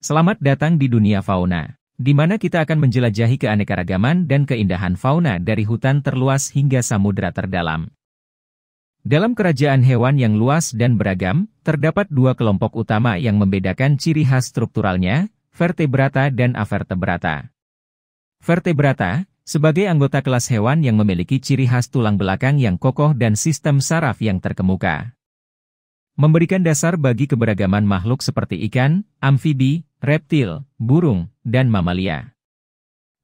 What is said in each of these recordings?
Selamat datang di dunia fauna, di mana kita akan menjelajahi keanekaragaman dan keindahan fauna dari hutan terluas hingga samudera terdalam. Dalam kerajaan hewan yang luas dan beragam, terdapat dua kelompok utama yang membedakan ciri khas strukturalnya, vertebrata dan avertebrata. Vertebrata, sebagai anggota kelas hewan yang memiliki ciri khas tulang belakang yang kokoh dan sistem saraf yang terkemuka, memberikan dasar bagi keberagaman makhluk seperti ikan, amfibi, reptil, burung, dan mamalia.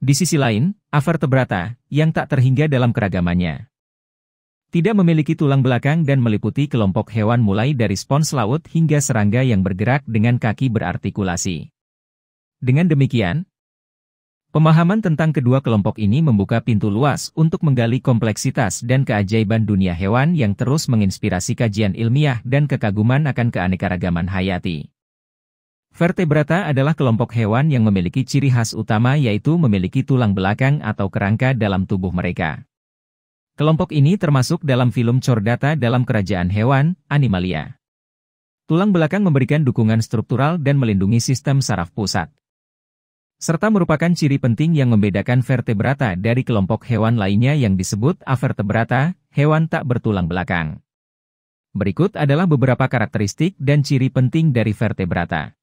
Di sisi lain, avertebrata, yang tak terhingga dalam keragamannya, tidak memiliki tulang belakang dan meliputi kelompok hewan mulai dari spons laut hingga serangga yang bergerak dengan kaki berartikulasi. Dengan demikian, pemahaman tentang kedua kelompok ini membuka pintu luas untuk menggali kompleksitas dan keajaiban dunia hewan yang terus menginspirasi kajian ilmiah dan kekaguman akan keanekaragaman hayati. Vertebrata adalah kelompok hewan yang memiliki ciri khas utama yaitu memiliki tulang belakang atau kerangka dalam tubuh mereka. Kelompok ini termasuk dalam filum Chordata dalam kerajaan hewan, Animalia. Tulang belakang memberikan dukungan struktural dan melindungi sistem saraf pusat, serta merupakan ciri penting yang membedakan vertebrata dari kelompok hewan lainnya yang disebut avertebrata, hewan tak bertulang belakang. Berikut adalah beberapa karakteristik dan ciri penting dari vertebrata.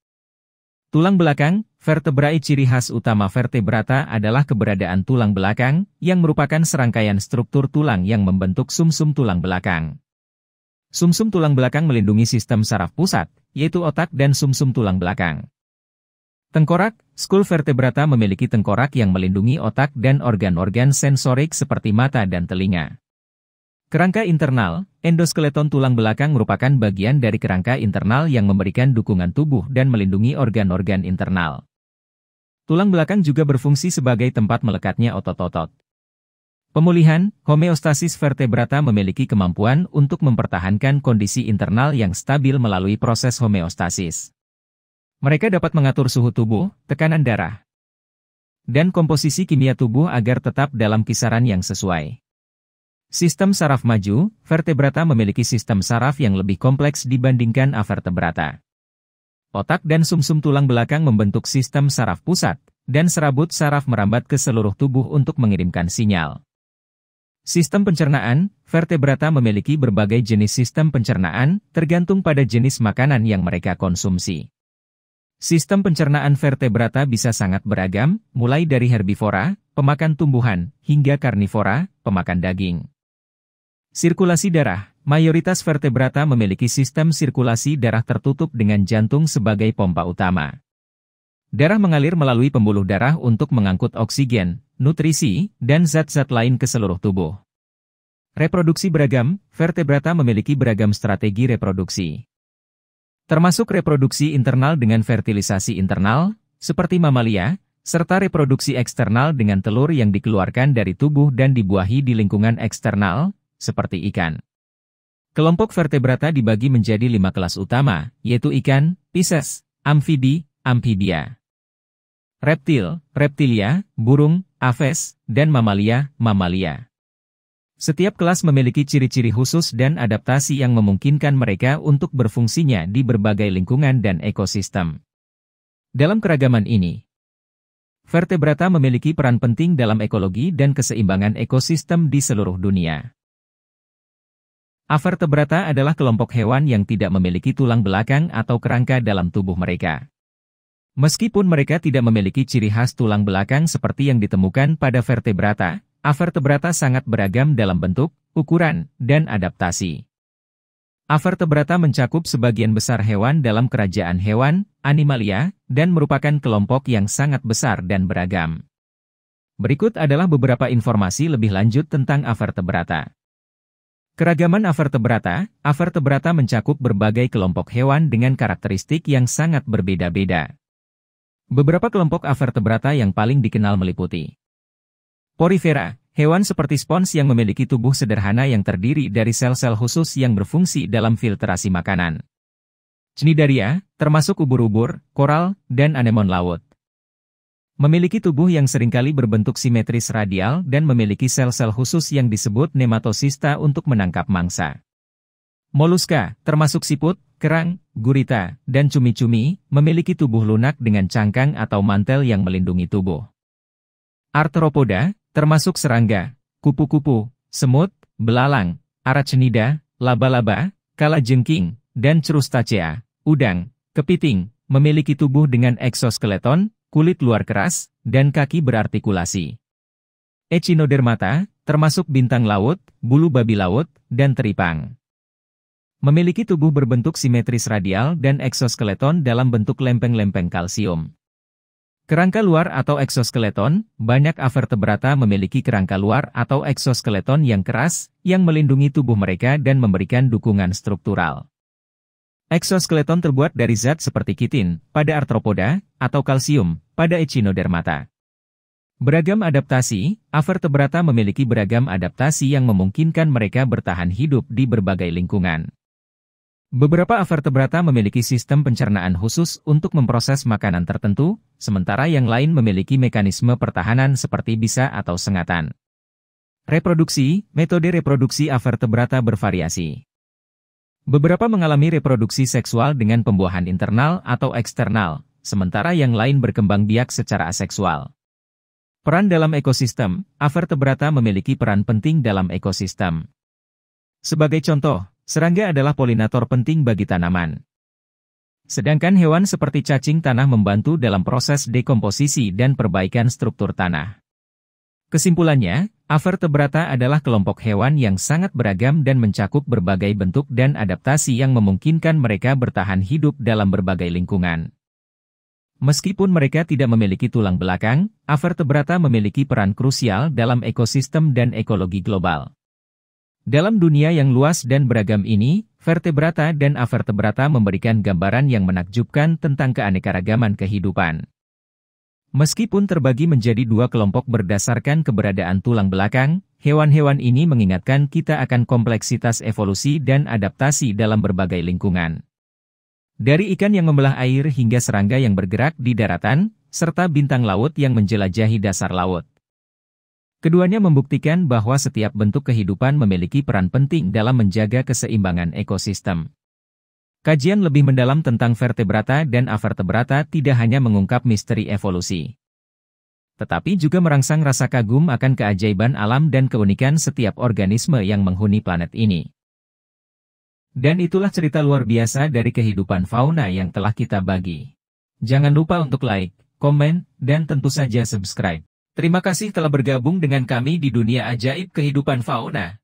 Tulang belakang, vertebrae. Ciri khas utama vertebrata adalah keberadaan tulang belakang, yang merupakan serangkaian struktur tulang yang membentuk sumsum tulang belakang. Sumsum tulang belakang melindungi sistem saraf pusat, yaitu otak dan sumsum tulang belakang. Tengkorak, skull vertebrata memiliki tengkorak yang melindungi otak dan organ-organ sensorik seperti mata dan telinga. Kerangka internal, endoskeleton tulang belakang merupakan bagian dari kerangka internal yang memberikan dukungan tubuh dan melindungi organ-organ internal. Tulang belakang juga berfungsi sebagai tempat melekatnya otot-otot. Pemulihan, homeostasis vertebrata memiliki kemampuan untuk mempertahankan kondisi internal yang stabil melalui proses homeostasis. Mereka dapat mengatur suhu tubuh, tekanan darah, dan komposisi kimia tubuh agar tetap dalam kisaran yang sesuai. Sistem saraf maju, vertebrata memiliki sistem saraf yang lebih kompleks dibandingkan avertebrata. Otak dan sumsum tulang belakang membentuk sistem saraf pusat, dan serabut saraf merambat ke seluruh tubuh untuk mengirimkan sinyal. Sistem pencernaan, vertebrata memiliki berbagai jenis sistem pencernaan, tergantung pada jenis makanan yang mereka konsumsi. Sistem pencernaan vertebrata bisa sangat beragam, mulai dari herbivora, pemakan tumbuhan, hingga karnivora, pemakan daging. Sirkulasi darah, mayoritas vertebrata memiliki sistem sirkulasi darah tertutup dengan jantung sebagai pompa utama. Darah mengalir melalui pembuluh darah untuk mengangkut oksigen, nutrisi, dan zat-zat lain ke seluruh tubuh. Reproduksi beragam, vertebrata memiliki beragam strategi reproduksi, termasuk reproduksi internal dengan fertilisasi internal, seperti mamalia, serta reproduksi eksternal dengan telur yang dikeluarkan dari tubuh dan dibuahi di lingkungan eksternal, seperti ikan. Kelompok vertebrata dibagi menjadi 5 kelas utama, yaitu ikan, Pisces, amfibi, amphibia, reptil, reptilia, burung, aves, dan mamalia, mamalia. Setiap kelas memiliki ciri-ciri khusus dan adaptasi yang memungkinkan mereka untuk berfungsinya di berbagai lingkungan dan ekosistem. Dalam keragaman ini, vertebrata memiliki peran penting dalam ekologi dan keseimbangan ekosistem di seluruh dunia. Avertebrata adalah kelompok hewan yang tidak memiliki tulang belakang atau kerangka dalam tubuh mereka. Meskipun mereka tidak memiliki ciri khas tulang belakang seperti yang ditemukan pada vertebrata, avertebrata sangat beragam dalam bentuk, ukuran, dan adaptasi. Avertebrata mencakup sebagian besar hewan dalam kerajaan hewan, Animalia, dan merupakan kelompok yang sangat besar dan beragam. Berikut adalah beberapa informasi lebih lanjut tentang avertebrata. Keragaman avertebrata, avertebrata mencakup berbagai kelompok hewan dengan karakteristik yang sangat berbeda-beda. Beberapa kelompok avertebrata yang paling dikenal meliputi Porifera, hewan seperti spons yang memiliki tubuh sederhana yang terdiri dari sel-sel khusus yang berfungsi dalam filtrasi makanan. Cnidaria, termasuk ubur-ubur, koral, dan anemon laut, memiliki tubuh yang seringkali berbentuk simetris radial dan memiliki sel-sel khusus yang disebut nematosista untuk menangkap mangsa. Moluska, termasuk siput, kerang, gurita, dan cumi-cumi, memiliki tubuh lunak dengan cangkang atau mantel yang melindungi tubuh. Arthropoda, termasuk serangga, kupu-kupu, semut, belalang, arachnida, laba-laba, kalajengking, dan crustacea, udang, kepiting, memiliki tubuh dengan eksoskeleton, kulit luar keras, dan kaki berartikulasi. Echinodermata, termasuk bintang laut, bulu babi laut, dan teripang. Memiliki tubuh berbentuk simetris radial dan eksoskeleton dalam bentuk lempeng-lempeng kalsium. Kerangka luar atau eksoskeleton, banyak avertebrata memiliki kerangka luar atau eksoskeleton yang keras, yang melindungi tubuh mereka dan memberikan dukungan struktural. Eksoskeleton terbuat dari zat seperti kitin, pada arthropoda, atau kalsium, pada echinodermata. Beragam adaptasi, avertebrata memiliki beragam adaptasi yang memungkinkan mereka bertahan hidup di berbagai lingkungan. Beberapa avertebrata memiliki sistem pencernaan khusus untuk memproses makanan tertentu, sementara yang lain memiliki mekanisme pertahanan seperti bisa atau sengatan. Reproduksi, metode reproduksi avertebrata bervariasi. Beberapa mengalami reproduksi seksual dengan pembuahan internal atau eksternal, sementara yang lain berkembang biak secara aseksual. Peran dalam ekosistem, avertebrata memiliki peran penting dalam ekosistem. Sebagai contoh, serangga adalah polinator penting bagi tanaman. Sedangkan hewan seperti cacing tanah membantu dalam proses dekomposisi dan perbaikan struktur tanah. Kesimpulannya, avertebrata adalah kelompok hewan yang sangat beragam dan mencakup berbagai bentuk dan adaptasi yang memungkinkan mereka bertahan hidup dalam berbagai lingkungan. Meskipun mereka tidak memiliki tulang belakang, avertebrata memiliki peran krusial dalam ekosistem dan ekologi global. Dalam dunia yang luas dan beragam ini, vertebrata dan avertebrata memberikan gambaran yang menakjubkan tentang keanekaragaman kehidupan. Meskipun terbagi menjadi dua kelompok berdasarkan keberadaan tulang belakang, hewan-hewan ini mengingatkan kita akan kompleksitas evolusi dan adaptasi dalam berbagai lingkungan. Dari ikan yang membelah air hingga serangga yang bergerak di daratan, serta bintang laut yang menjelajahi dasar laut. Keduanya membuktikan bahwa setiap bentuk kehidupan memiliki peran penting dalam menjaga keseimbangan ekosistem. Kajian lebih mendalam tentang vertebrata dan avertebrata tidak hanya mengungkap misteri evolusi, tetapi juga merangsang rasa kagum akan keajaiban alam dan keunikan setiap organisme yang menghuni planet ini. Dan itulah cerita luar biasa dari kehidupan fauna yang telah kita bagi. Jangan lupa untuk like, komen, dan tentu saja subscribe. Terima kasih telah bergabung dengan kami di dunia ajaib kehidupan fauna.